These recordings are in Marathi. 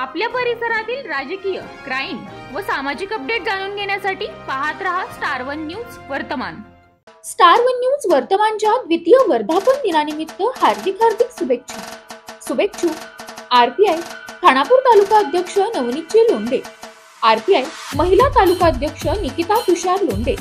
आपल्या परिसरातील राजकीय, क्राईम व सामाजिक अपडेट जाणून घेण्यासाठी पाहत रहा स्टार वन न्यूज वर्तमान। स्टार वन न्यूज वर्तमानच्या द्वितीय वर्धापन दिनानिमित्त हार्दिक शुभेच्छा। आरपीआय खानापूर तालुका अध्यक्ष नवनीतजी लोंढे, आरपीआय महिला तालुका अध्यक्ष निकिता तुषार लोंढे,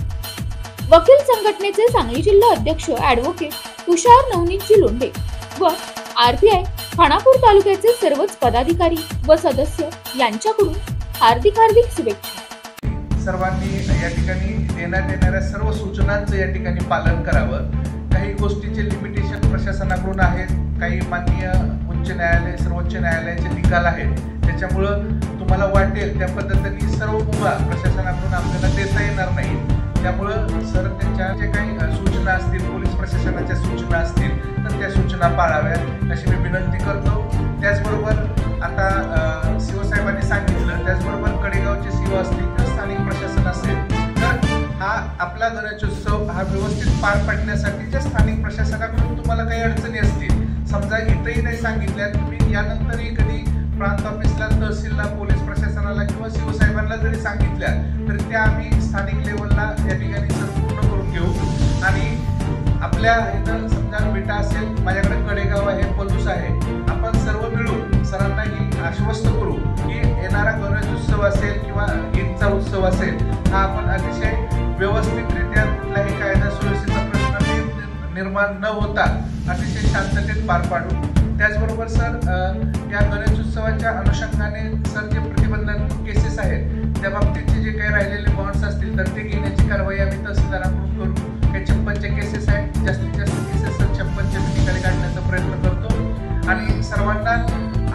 वकील संघटनेचे सांगली जिल्हा अध्यक्ष ॲडव्होकेट तुषार नवनीतजी लोंढे व आरपीआय खानापूर तालुक्याचे सर्वच पदाधिकारी व सदस्य यांच्याकडून हार्दिक शुभेच्छा। सर्वांनी या ठिकाणी देण्यात येणाऱ्या सर्व सूचनांचं या ठिकाणी पालन करावं। काही गोष्टीचे लिमिटेशन प्रशासनाकडून आहेत, काही माननीय उच्च न्यायालय सर्वोच्च न्यायालयाचे निकाल आहेत, त्याच्यामुळं तुम्हाला वाटेल त्या पद्धतीने सर्व मुभा प्रशासनाकडून आपल्याला देता येणार नाही। त्यामुळं सर त्यांच्या जे काही सूचना असतील, पोलीस प्रशासनाच्या सूचना असतील तर त्या सूचना पाळाव्यात अशी मी विनंती करतो। त्याचबरोबर आता शिवसाहेबांनी सांगितलं, त्याचबरोबर कडेगावचे शिव असतील किंवा स्थानिक प्रशासन असेल तर हा आपला गणेशोत्सव हा व्यवस्थित पार पाडण्यासाठीच्या स्थानिक प्रशासनाकडून तुम्हाला काही अडचणी असतील, समजा इथंही नाही सांगितल्या, तुम्ही यानंतरही कधी प्रांत ऑफिसला, तहसीलला, पोलीस प्रशासनाला किंवा शिवसाहेबांना जरी सांगितल्या तर त्या आम्ही स्थानिक लेवलला या ठिकाणी पूर्ण करून घेऊ। आणि आपल्या इथं समजा बेटा असेल, माझ्याकडे कडेगाव आहे, पलूस आहे, आपण सर्व मिळून सरांनाही आश्वस्त करू की येणारा गणेशोत्सव असेल किंवा ईदचा उत्सव असेल हा आपण अतिशय व्यवस्थितरित्या कुठलाही कायदा सुव्यवस्थेचा प्रश्न निर्माण न होता अतिशय शांततेत पार पाडू। त्याचबरोबर सर या गणेशोत्सवाच्या अनुषंगाने सर जे प्रतिबंधात्मक केसेस आहेत त्या बाबतीतचे जे काही राहिलेले बॉन्ड्स असतील तर ते घेण्याची कारवाई आम्ही तहसीलदारांकडून करू। काही 56 केसेस आहेत, जास्तीत जास्त केसेस 56च्या ठिकाणी काढण्याचा प्रयत्न करतो। आणि सर्वांना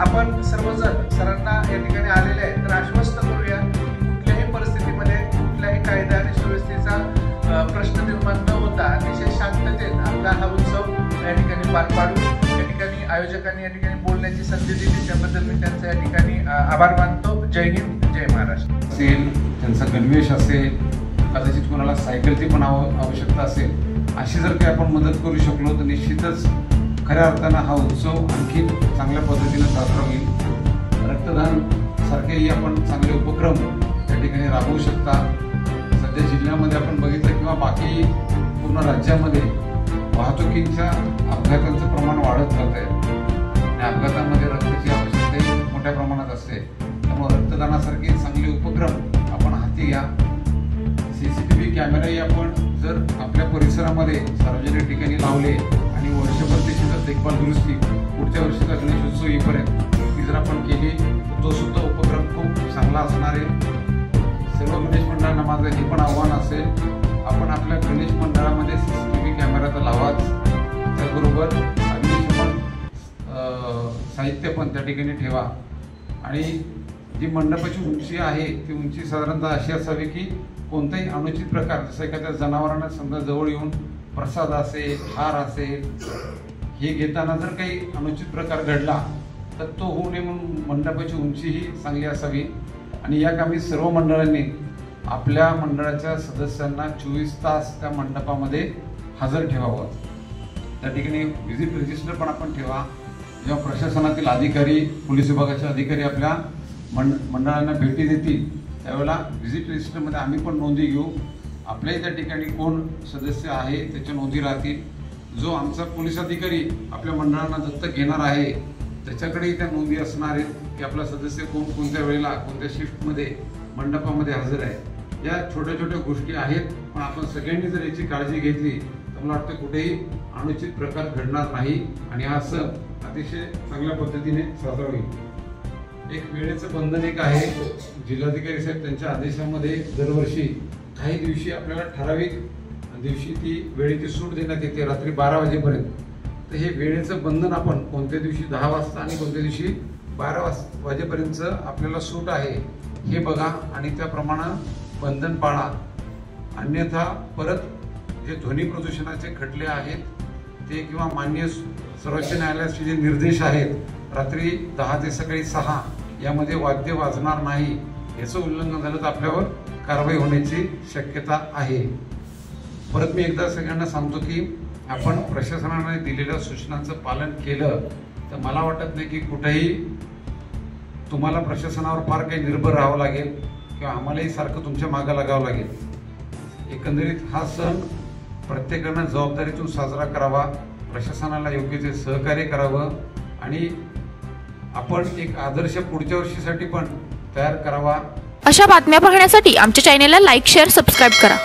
आपण सर्वजण सरांना या ठिकाणी आलेले आहेत तर आश्वस्त करूया कुठल्याही परिस्थितीमध्ये कुठल्याही कायदा आणि सुव्यवस्थेचा प्रश्न निर्माण न होता अतिशय शांततेत आपला हा उत्सव या ठिकाणी पार पाडू। या ठिकाणी आयोजकांनी या ठिकाणी बोलण्याची संधी दिली त्याबद्दल मी त्यांचा या ठिकाणी आभार मानतो। जय हिंद, जय महाराष्ट्र। असेल त्यांचा गणवेश असेल, कदाचित कोणाला सायकलची पण आवश्यकता असेल, अशी जर काही आपण मदत करू शकलो तर निश्चितच खऱ्या अर्थानं हा उत्सव आणखी चांगल्या पद्धतीने साजरा होईल। रक्तदान सारखेही आपण चांगले उपक्रम त्या ठिकाणी राबवू शकता। सध्या जिल्ह्यामध्ये आपण बघितलं किंवा बाकी पूर्ण राज्यामध्ये वाहतुकीच्या अपघातांचं प्रमाण वाढत जात आहे आणि अपघातामध्ये रक्ताची आवश्यकताही मोठ्या प्रमाणात असते। त्यामुळे रक्तदानासारखे चांगले उपक्रम आपण हाती घ्या। CCTV कॅमेराही आपण जर आपल्या परिसरामध्ये सार्वजनिक ठिकाणी लावले आणि वर्षभर त्याची जर देखभाल दुरुस्ती पुढच्या वर्षीचा गणेशोत्सव येईपर्यंत ती जर आपण केली तर तो सुद्धा उपक्रम खूप चांगला असणार आहे। सर्व गणेश मंडळांना माझं हे पण आव्हान असेल, आपण आपल्या गणेश मंडळामध्ये CCTV कॅमेरा तर लावाच, त्याचबरोबर अग्निशमन साहित्य पण त्या ठिकाणी ठेवा। आणि जी मंडपाची उंची आहे ती उंची साधारणतः अशी असावी की कोणताही अनुचित प्रकार, जसं एखाद्या जनावरांना समजा जवळ येऊन प्रसाद असेल, हार असेल, हे घेताना जर काही अनुचित प्रकार घडला तर तो होऊ नये म्हणून मंडपाची उंचीही चांगली असावी। आणि या कामी सर्व मंडळांनी आपल्या मंडळाच्या सदस्यांना 24 तास त्या मंडपामध्ये हजर ठेवावं। त्या ठिकाणी व्हिजिट रजिस्टर पण आपण ठेवा। जेव्हा प्रशासनातील अधिकारी, पोलीस विभागाचे अधिकारी आपल्या मंडळांना भेटी देतील त्यावेळेला व्हिजिट रजिस्टरमध्ये आम्ही पण नोंदी घेऊ। आपल्याही त्या ठिकाणी कोण सदस्य आहे त्याच्या नोंदी राहतील। जो आमचा पोलीस अधिकारी आपल्या मंडळांना दत्तक घेणार आहे त्याच्याकडेही त्या नोंदी असणार आहेत की आपला सदस्य कोण कोणत्या वेळेला कोणत्या शिफ्टमध्ये मंडपामध्ये हजर आहे। या छोट्या छोट्या गोष्टी आहेत, पण आपण सगळ्यांनी जर याची काळजी घेतली तर मला वाटतं कुठेही अनुचित प्रकार घडणार नाही आणि हा सण अतिशय चांगल्या पद्धतीने साजरा होईल। एक वेळेचं बंधन एक आहे, जिल्हाधिकारी साहेब त्यांच्या आदेशामध्ये दरवर्षी काही दिवशी आपल्याला ठराविक दिवशी ती वेळेची सूट देण्यात येते रात्री 12 वाजेपर्यंत। तर हे वेळेचं बंधन आपण कोणत्या दिवशी 10 वाजता आणि कोणत्या दिवशी 12 वाजेपर्यंत आपल्याला सूट आहे हे बघा आणि त्याप्रमाणे बंधन पाळा। अन्यथा परत जे ध्वनी प्रदूषणाचे खटले आहेत ते किंवा मान्य सर्वोच्च न्यायालयाचे जे निर्देश आहेत रात्री 10 ते सकाळी 6 यामध्ये वाद्य वाजणार नाही याचं उल्लंघन झालं तर आपल्यावर कारवाई होण्याची शक्यता आहे। परत मी एकदा सगळ्यांना सांगतो की आपण प्रशासनाने दिलेल्या सूचनांचं पालन केलं तर मला वाटत नाही की कुठेही तुम्हाला प्रशासनावर फार काही निर्भर राहावं लागेल किंवा आम्हालाही सारखं तुमच्या मागं लागावं लागेल। एकंदरीत हा सण प्रत्येकानं जबाबदारीतून साजरा करावा, प्रशासनाला योग्य ते सहकार्य करावं आणि आपण एक आदर्श पुढच्या वर्षीसाठी पण तयार करावा। अशा बातम्या पाहण्यासाठी आमच्या चॅनेलला लाईक, शेअर, सबस्क्राईब करा।